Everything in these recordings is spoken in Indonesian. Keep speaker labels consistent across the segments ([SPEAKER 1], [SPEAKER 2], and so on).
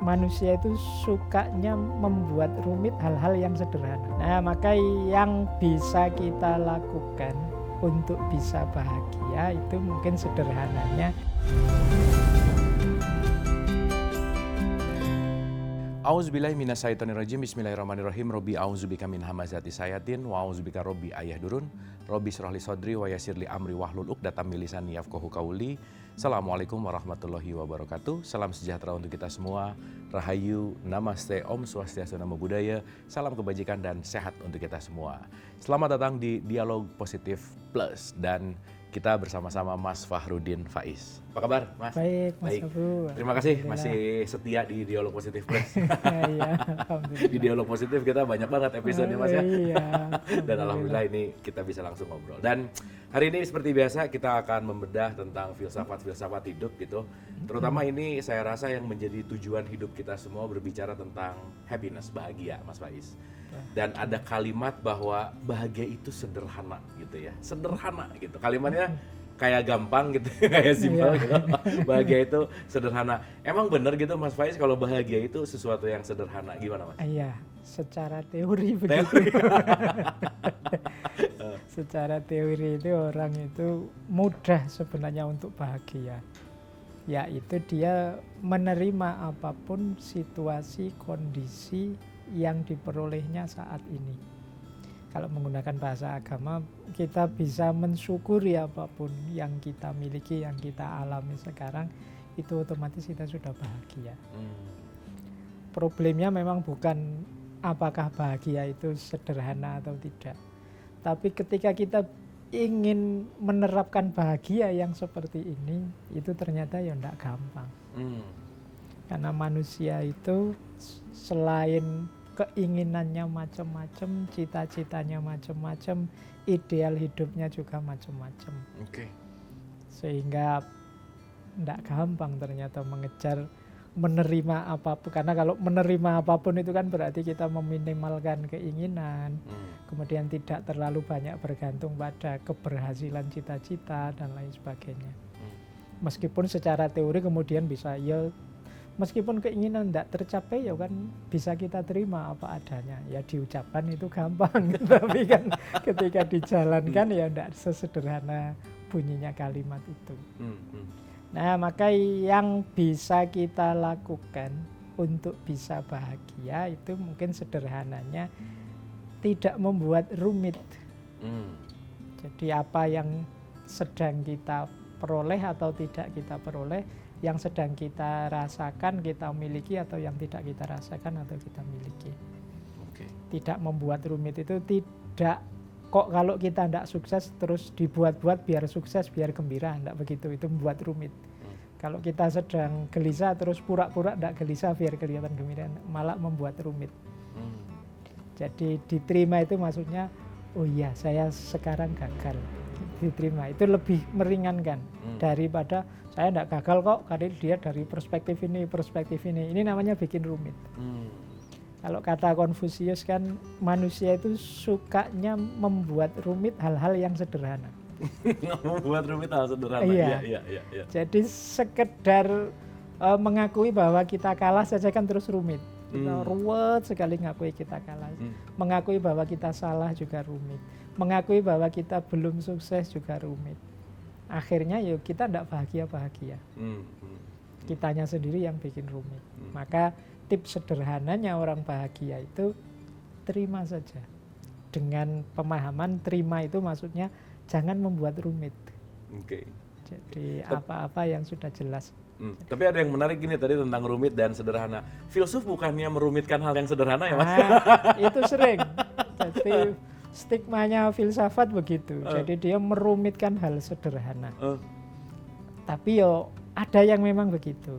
[SPEAKER 1] manusia itu sukanya membuat rumit hal-hal yang sederhana. Nah, maka yang bisa kita lakukan untuk bisa bahagia itu mungkin sederhananya.
[SPEAKER 2] A'udzubillahi minasyaitonirrajim. Bismillahirrahmanirrahim. Robbi a'udzubika min hamazati sayatin wa a'udzubika robbi ayahdurun. Robbi shrahli sodri wa yassirli amri wahlul 'uqdatam min lisani yafqahu qauli. Assalamualaikum warahmatullahi wabarakatuh. Salam sejahtera untuk kita semua. Rahayu, namaste, Om Swastiastu, Namo Buddhaya. Salam kebajikan dan sehat untuk kita semua. Selamat datang di Dialog Positif Plus dan kita bersama-sama Mas Fahrudin Faiz. Apa kabar, Mas?
[SPEAKER 1] Baik, Mas Abu.
[SPEAKER 2] Terima kasih masih setia di Dialog Positif Plus.
[SPEAKER 1] Iya, alhamdulillah.
[SPEAKER 2] Di Dialog Positif kita banyak banget episode Mas ya.
[SPEAKER 1] Iya.
[SPEAKER 2] Dan alhamdulillah ini kita bisa langsung ngobrol. Dan hari ini seperti biasa kita akan membedah tentang filsafat-filsafat hidup gitu. Terutama ini saya rasa yang menjadi tujuan hidup kita semua berbicara tentang happiness, bahagia, Mas Faiz. Dan ada kalimat bahwa bahagia itu sederhana gitu ya. Sederhana gitu. Kalimatnya kayak gampang gitu, kayak simpel gitu. Bahagia itu sederhana. Emang benar gitu Mas Faiz kalau bahagia itu sesuatu yang sederhana? Gimana Mas?
[SPEAKER 1] Iya, secara teori begitu. Secara teori itu orang itu mudah sebenarnya untuk bahagia. Yaitu dia menerima apapun situasi, kondisi yang diperolehnya saat ini. Kalau menggunakan bahasa agama, kita bisa mensyukuri apapun yang kita miliki, yang kita alami sekarang, itu otomatis kita sudah bahagia. Problemnya memang bukan apakah bahagia itu sederhana atau tidak. Tapi ketika kita ingin menerapkan bahagia yang seperti ini, itu ternyata ya tidak gampang. Karena manusia itu selain keinginannya macam-macam, cita-citanya macam-macam, ideal hidupnya juga macam-macam. Sehingga tidak gampang ternyata mengejar menerima apapun. Karena kalau menerima apapun itu kan berarti kita meminimalkan keinginan, kemudian tidak terlalu banyak bergantung pada keberhasilan cita-cita dan lain sebagainya. Meskipun secara teori kemudian bisa ya, meskipun keinginan tidak tercapai ya kan bisa kita terima apa adanya. Ya diucapkan itu gampang, tapi kan ketika dijalankan ya tidak sesederhana bunyinya kalimat itu. Nah, maka yang bisa kita lakukan untuk bisa bahagia itu mungkin sederhananya tidak membuat rumit. Jadi apa yang sedang kita peroleh atau tidak kita peroleh, yang sedang kita rasakan, kita miliki, atau yang tidak kita rasakan atau kita miliki. Tidak membuat rumit itu tidak kok kalau kita tidak sukses terus dibuat-buat biar sukses, biar gembira, tidak begitu, itu membuat rumit. Kalau kita sedang gelisah terus pura-pura tidak gelisah biar kelihatan gembira, malah membuat rumit. Jadi diterima itu maksudnya, oh iya saya sekarang gagal. Diterima itu lebih meringankan daripada saya tidak gagal kok, karena dia dari perspektif ini. Ini namanya bikin rumit. Kalau kata Konfusius kan manusia itu sukanya membuat rumit hal-hal yang sederhana.
[SPEAKER 2] Membuat rumit hal sederhana.
[SPEAKER 1] Iya. Jadi sekedar mengakui bahwa kita kalah saja kan terus rumit. Kita ruwet sekali mengakui kita kalah. Mengakui bahwa kita salah juga rumit. Mengakui bahwa kita belum sukses juga rumit. Akhirnya ya kita tidak bahagia-bahagia. Kitanya sendiri yang bikin rumit. Maka tips sederhananya orang bahagia itu terima saja. Dengan pemahaman terima itu maksudnya jangan membuat rumit. Jadi apa-apa yang sudah jelas.
[SPEAKER 2] Tapi ada yang menarik gini tadi tentang rumit dan sederhana. Filsuf bukannya merumitkan hal yang sederhana ya Mas?
[SPEAKER 1] Itu sering. Jadi stigmanya filsafat begitu. Jadi dia merumitkan hal sederhana. Tapi yo ada yang memang begitu.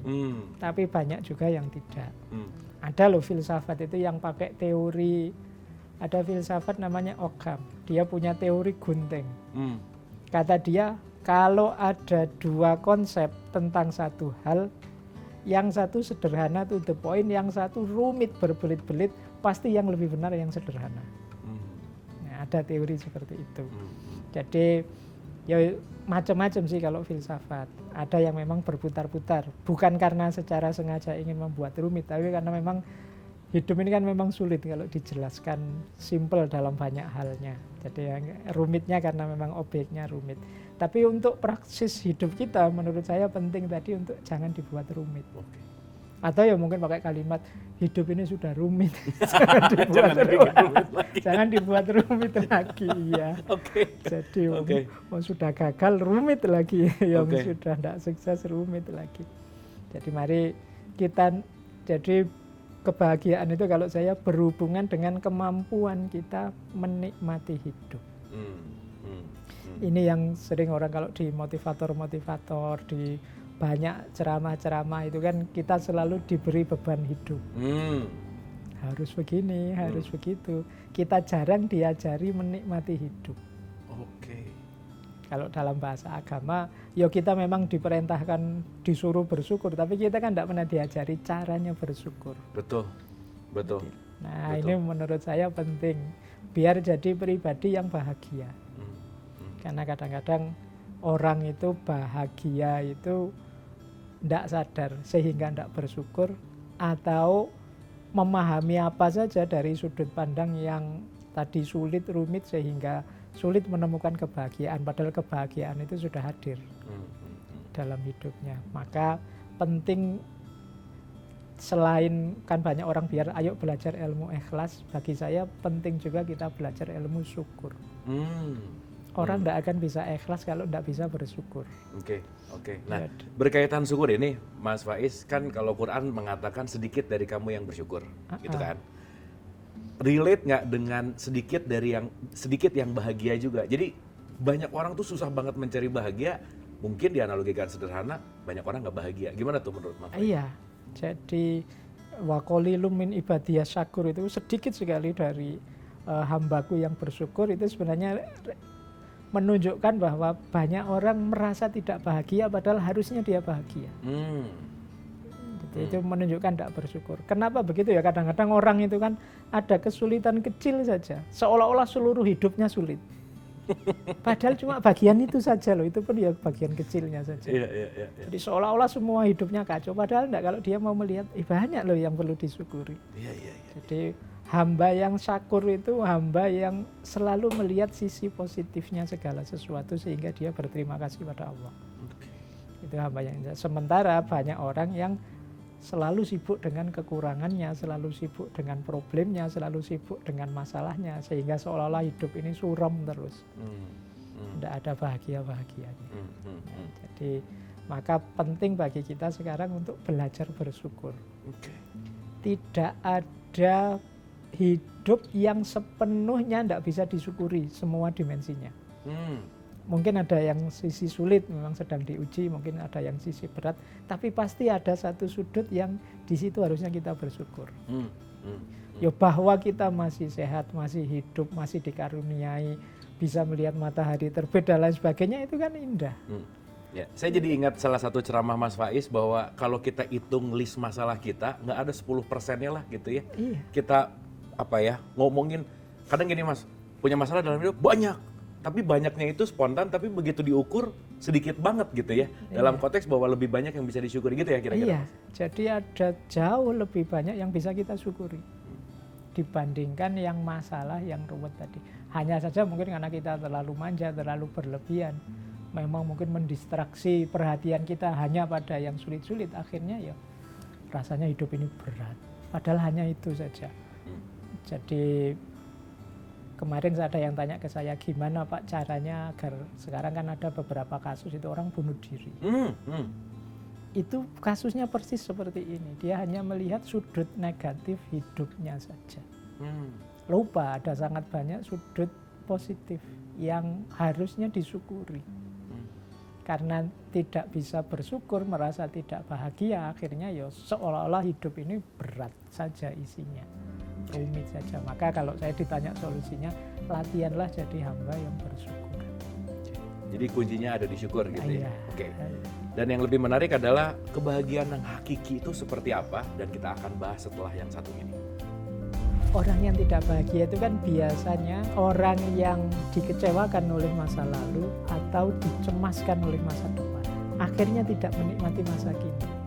[SPEAKER 1] Tapi banyak juga yang tidak. Ada loh filsafat itu yang pakai teori. Ada filsafat namanya Occam. Dia punya teori gunting. Kata dia, kalau ada dua konsep tentang satu hal, yang satu sederhana to the point, yang satu rumit berbelit-belit, pasti yang lebih benar yang sederhana. Nah, ada teori seperti itu. Jadi Ya macam-macam sih kalau filsafat. Ada yang memang berputar-putar, bukan karena secara sengaja ingin membuat rumit, tapi karena memang hidup ini kan memang sulit kalau dijelaskan simple dalam banyak halnya. Jadi yang rumitnya karena memang objeknya rumit. Tapi untuk praksis hidup kita menurut saya penting tadi untuk jangan dibuat rumit.
[SPEAKER 2] Oke.
[SPEAKER 1] Atau ya mungkin pakai kalimat hidup ini sudah rumit. Jangan dibuat rumit lagi. Iya.
[SPEAKER 2] Oke.
[SPEAKER 1] Jadi sudah gagal rumit lagi. Yang sudah tidak sukses rumit lagi. Jadi mari kita jadi kebahagiaan itu kalau saya berhubungan dengan kemampuan kita menikmati hidup. Ini yang sering orang kalau di motivator-motivator, di banyak ceramah-ceramah itu kan kita selalu diberi beban hidup. Harus begini, harus begitu. Kita jarang diajari menikmati hidup.
[SPEAKER 2] Oke.
[SPEAKER 1] Kalau dalam bahasa agama, ya kita memang diperintahkan disuruh bersyukur, tapi kita kan tidak pernah diajari caranya bersyukur.
[SPEAKER 2] Betul.
[SPEAKER 1] Nah, ini menurut saya penting, biar jadi pribadi yang bahagia. Karena kadang-kadang orang itu bahagia itu tidak sadar, sehingga tidak bersyukur, atau memahami apa saja dari sudut pandang yang tadi sulit, rumit, sehingga sulit menemukan kebahagiaan, padahal kebahagiaan itu sudah hadir dalam hidupnya. Maka penting, selain kan banyak orang biar ayo belajar ilmu ikhlas, bagi saya penting juga kita belajar ilmu syukur. Orang tidak akan bisa ikhlas kalau tidak bisa bersyukur.
[SPEAKER 2] Oke. Nah, berkaitan syukur ini, Mas Faiz, kan kalau Quran mengatakan sedikit dari kamu yang bersyukur, gitu kan? Relate nggak dengan sedikit yang bahagia juga? Jadi banyak orang tuh susah banget mencari bahagia. Mungkin dianalogikan sederhana, banyak orang nggak bahagia. Gimana tuh menurut Mas?
[SPEAKER 1] Iya, jadi wa qalilum min ibadiyas syakur itu sedikit sekali dari hambaku yang bersyukur. Itu sebenarnya menunjukkan bahwa banyak orang merasa tidak bahagia padahal harusnya dia bahagia. Itu menunjukkan tidak bersyukur. Kenapa begitu ya? Kadang-kadang orang itu kan ada kesulitan kecil saja, seolah-olah seluruh hidupnya sulit. Padahal cuma bagian itu saja loh, itu pun ya bagian kecilnya saja.
[SPEAKER 2] Iya.
[SPEAKER 1] Jadi seolah-olah semua hidupnya kacau, padahal enggak, kalau dia mau melihat banyak loh yang perlu disyukuri.
[SPEAKER 2] Iya.
[SPEAKER 1] Jadi hamba yang syakur itu hamba yang selalu melihat sisi positifnya segala sesuatu sehingga dia berterima kasih pada Allah. Itu hamba yang, sementara banyak orang yang selalu sibuk dengan kekurangannya, selalu sibuk dengan problemnya, selalu sibuk dengan masalahnya, sehingga seolah-olah hidup ini suram terus. Tidak ada bahagia-bahagianya. Jadi maka penting bagi kita sekarang untuk belajar bersyukur. Tidak ada hidup yang sepenuhnya tidak bisa disyukuri semua dimensinya. Mungkin ada yang sisi sulit, memang sedang diuji, mungkin ada yang sisi berat, tapi pasti ada satu sudut yang di situ harusnya kita bersyukur. Ya bahwa kita masih sehat, masih hidup, masih dikaruniai, bisa melihat matahari terbit dan lain sebagainya, itu kan indah.
[SPEAKER 2] Ya, saya jadi ingat salah satu ceramah Mas Faiz bahwa kalau kita hitung list masalah kita, nggak ada 10%-nya lah gitu ya.
[SPEAKER 1] Iya.
[SPEAKER 2] Kita ngomongin, kadang gini Mas, punya masalah dalam hidup banyak. Tapi banyaknya itu spontan, tapi begitu diukur sedikit banget gitu ya. Dalam konteks bahwa lebih banyak yang bisa disyukuri gitu ya kira-kira.
[SPEAKER 1] Iya, jadi ada jauh lebih banyak yang bisa kita syukuri dibandingkan yang masalah yang ruwet tadi. Hanya saja mungkin karena kita terlalu manja, terlalu berlebihan, memang mungkin mendistraksi perhatian kita hanya pada yang sulit-sulit, akhirnya ya rasanya hidup ini berat. Padahal hanya itu saja. Jadi kemarin ada yang tanya ke saya, gimana Pak caranya agar, sekarang kan ada beberapa kasus itu orang bunuh diri. Itu kasusnya persis seperti ini. Dia hanya melihat sudut negatif hidupnya saja. Lupa ada sangat banyak sudut positif yang harusnya disyukuri. Karena tidak bisa bersyukur, merasa tidak bahagia, akhirnya ya seolah-olah hidup ini berat saja isinya. Rumit saja. Maka kalau saya ditanya solusinya, latihanlah jadi hamba yang bersyukur.
[SPEAKER 2] Jadi kuncinya ada di syukur gitu ya.
[SPEAKER 1] Iya.
[SPEAKER 2] Oke. Dan yang lebih menarik adalah kebahagiaan yang hakiki itu seperti apa, dan kita akan bahas setelah yang satu ini.
[SPEAKER 1] Orang yang tidak bahagia itu kan biasanya orang yang dikecewakan oleh masa lalu atau dicemaskan oleh masa depan. Akhirnya tidak menikmati masa kini.